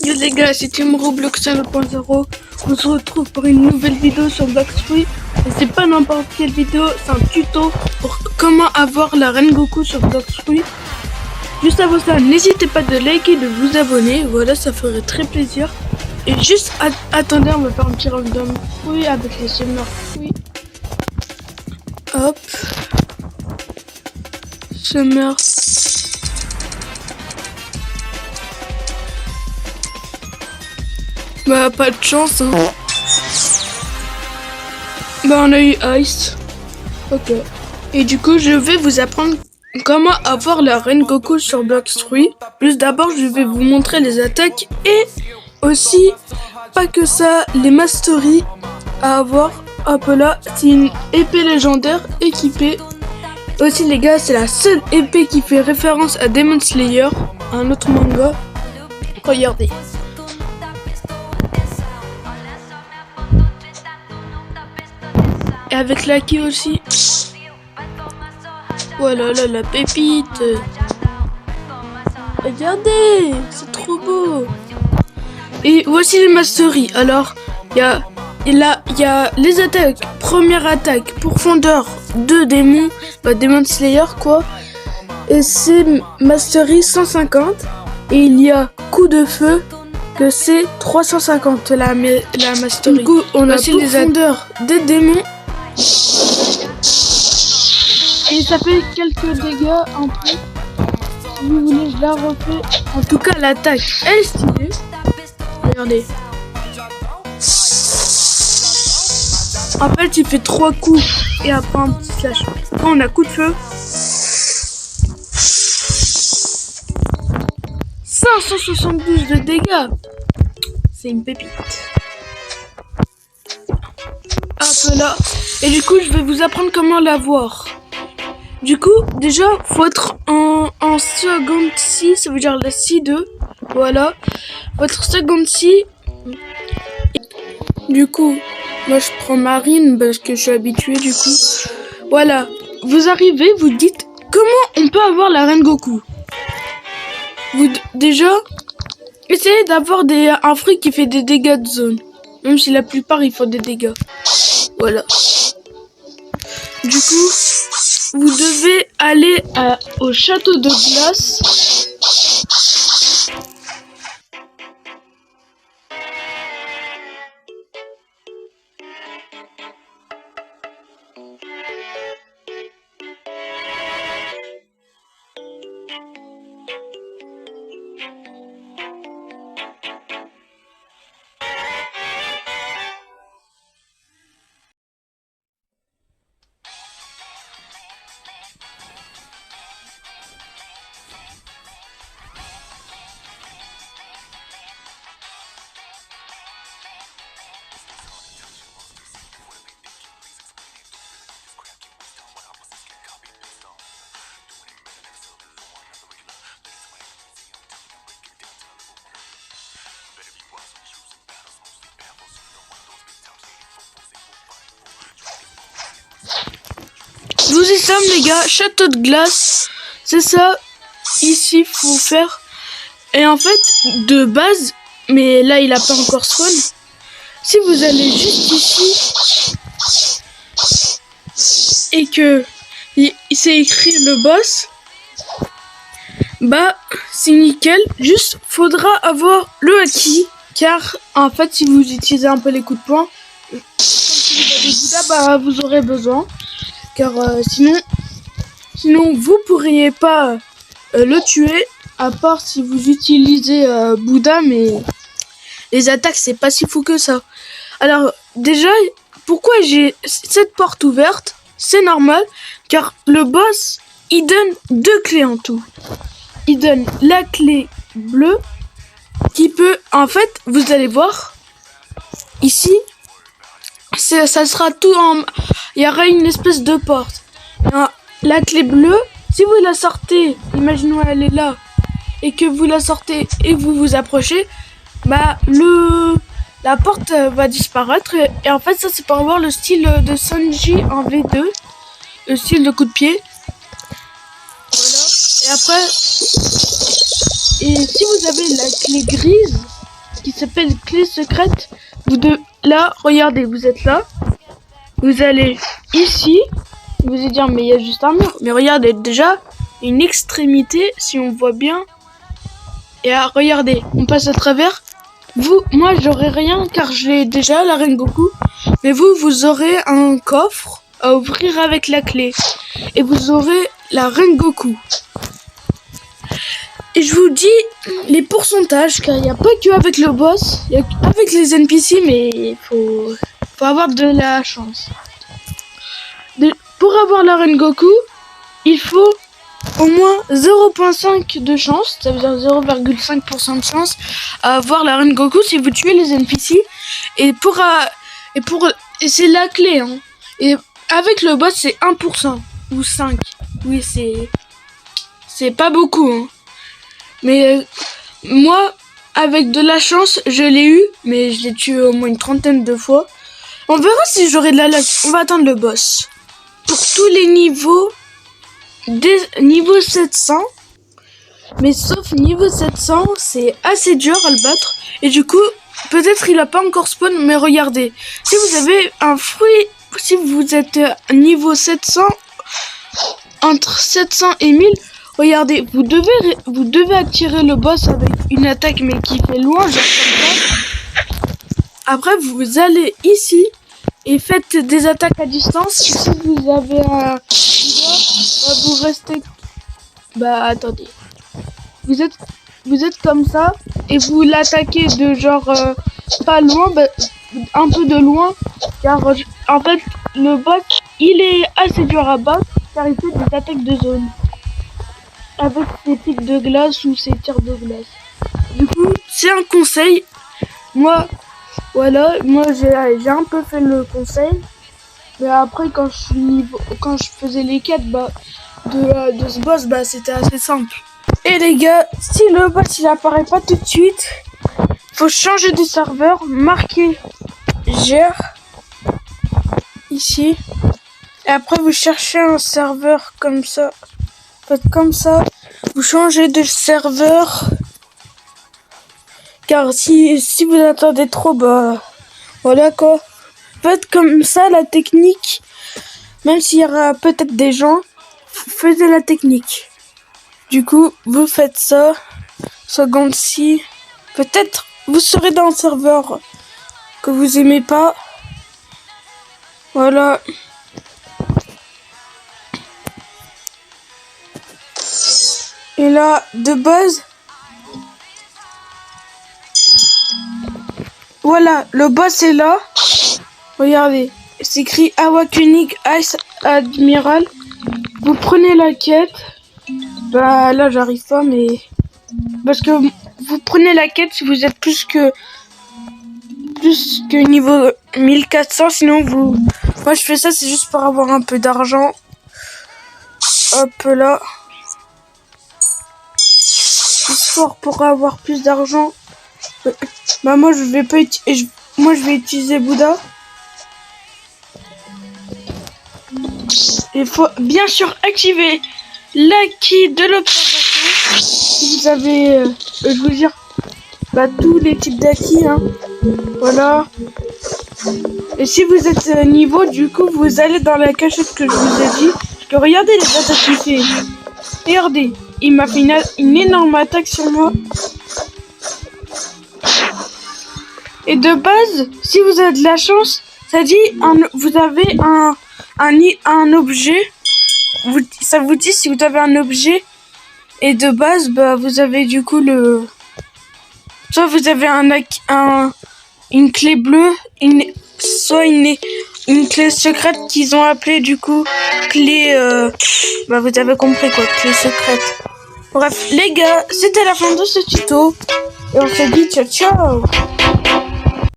Yo les gars, c'est Team Roblox 1.0. On se retrouve pour une nouvelle vidéo sur Bloxfree. Et c'est pas n'importe quelle vidéo, c'est un tuto pour comment avoir la reine Goku sur Bloxfree. Juste avant ça, n'hésitez pas de liker et de vous abonner. Voilà, ça ferait très plaisir. Et juste attendez, on va faire un petit random fruit avec les summer fruits. Hop. Summer. Bah pas de chance hein. Bah on a eu Ice. Ok. Et du coup je vais vous apprendre comment avoir la reine Goku sur Bloxfree. Plus d'abord je vais vous montrer les attaques et aussi pas que ça, les masteries à avoir. Hop là, c'est une épée légendaire équipée. Aussi les gars, c'est la seule épée qui fait référence à Demon Slayer, un autre manga. Regardez. Et avec la qui aussi. Voilà, là, la pépite. Regardez, c'est trop beau. Et voici les masteries. Alors, il y a les attaques. Première attaque, profondeur de démon. Bah, Demon Slayer, quoi. Et c'est mastery 150. Et il y a coup de feu, que c'est 350, la mastery. Du coup, on a aussi les profondeurs des démons. Et ça fait quelques dégâts un peu. Si vous voulez, je la refais. En tout cas, l'attaque, elle est stylée. Regardez. En fait, il fait 3 coups et après un petit slash. Après, on a coup de feu. 572 de dégâts. C'est une pépite. Hop là. Et du coup, je vais vous apprendre comment l'avoir. Du coup, déjà, faut être en seconde si, ça veut dire la si 2. Voilà. Votre seconde si. Du coup, moi je prends Marine parce que je suis habituée du coup. Voilà. Vous arrivez, vous dites comment on peut avoir la reine Goku. Vous déjà, essayez d'avoir un fruit qui fait des dégâts de zone. Même si la plupart ils font des dégâts. Voilà. Du coup, vous devez aller au château de glace. Je vous y sommes les gars, château de glace, c'est ça, ici faut faire, et en fait, de base, mais là il a pas encore spawn, si vous allez juste ici, et que c'est écrit le boss, bah c'est nickel, juste faudra avoir le haki, car en fait si vous utilisez un peu les coups de poing, si vous avez Bouddha, bah vous aurez besoin. Car sinon vous pourriez pas le tuer, à part si vous utilisez Bouddha, mais les attaques c'est pas si fou que ça. Alors déjà, pourquoi j'ai cette porte ouverte? C'est normal, car le boss il donne 2 clés en tout. Il donne la clé bleue qui peut, en fait, vous allez voir ici. Ça sera tout en... Il y aura une espèce de porte. La clé bleue, si vous la sortez, imaginons elle est là, et que vous la sortez et vous vous approchez, bah la porte va disparaître. Et en fait, ça c'est pour avoir le style de Sanji en V2, le style de coup de pied. Voilà. Et après, et si vous avez la clé grise, qui s'appelle clé secrète. Là, regardez, vous êtes là. Vous allez ici. Vous allez dire, mais il y a juste un mur. Mais regardez, déjà, une extrémité, si on voit bien. Et regardez, on passe à travers. Moi, j'aurai rien car j'ai déjà la Rengoku. Mais vous aurez un coffre à ouvrir avec la clé. Et vous aurez la Rengoku. Et je vous dis les pourcentages, car il n'y a pas que avec le boss, il y a avec les NPC, mais il faut avoir de la chance. Pour avoir la Rengoku, il faut au moins 0,5 de chance, ça veut dire 0,5% de chance à avoir la Rengoku si vous tuez les NPC. Et c'est la clé, hein. Et avec le boss, c'est 1% ou 5. Oui, c'est pas beaucoup, hein. Mais moi, avec de la chance, je l'ai eu, mais je l'ai tué au moins une trentaine de fois. On verra si j'aurai de la luck. On va attendre le boss. Pour tous les niveaux, niveau 700, mais sauf niveau 700, c'est assez dur à le battre. Et du coup, peut-être il a pas encore spawn, mais regardez. Si vous avez un fruit, si vous êtes niveau 700, entre 700 et 1000, regardez, vous devez attirer le boss avec une attaque mais qui fait loin, genre comme ça. Après, vous allez ici et faites des attaques à distance. Si vous avez un vous restez... attendez. Vous êtes comme ça et vous l'attaquez de genre pas loin, un peu de loin. Car en fait, le boss, il est assez dur à battre car il fait des attaques de zone. Avec ses pics de glace ou ses tirs de glace. Du coup, c'est un conseil. Moi, j'ai un peu fait le conseil. Mais après, quand je faisais les quêtes de ce boss, c'était assez simple. Et les gars, si le boss il apparaît pas tout de suite, faut changer de serveur, marquer gère ici. Et après, vous cherchez un serveur comme ça. Faites comme ça, vous changez de serveur. Car si vous attendez trop, voilà quoi. Faites comme ça la technique. Même s'il y aura peut-être des gens, faisez la technique. Du coup, vous faites ça. Seconde si. Peut-être vous serez dans un serveur que vous aimez pas. Voilà. Et là, de base, voilà, le boss est là. Regardez, c'est écrit Awakening Ice Admiral. Vous prenez la quête. Là, j'arrive pas, mais... Parce que vous prenez la quête si vous êtes plus que niveau 1400. Sinon, moi, je fais ça, c'est juste pour avoir un peu d'argent. Hop là. Histoire pour avoir plus d'argent. Moi je vais pas moi je vais utiliser Bouddha. Il faut bien sûr activer l'acquis de l'observation. Si vous avez je veux dire tous les types d'acquis, hein. Voilà. Et si vous êtes niveau, du coup vous allez dans la cachette que je vous ai dit. Parce que regardez les attaques qu'il fait. Regardez, il m'a fait une énorme attaque sur moi. Et de base, si vous avez de la chance, ça dit vous avez un objet. Ça vous dit si vous avez un objet. Et de base, vous avez du coup soit vous avez une clé bleue, soit une clé secrète qu'ils ont appelée du coup clé. Vous avez compris quoi, clé secrète. Bref, les gars, c'était la fin de ce tuto. Et on se dit ciao ciao.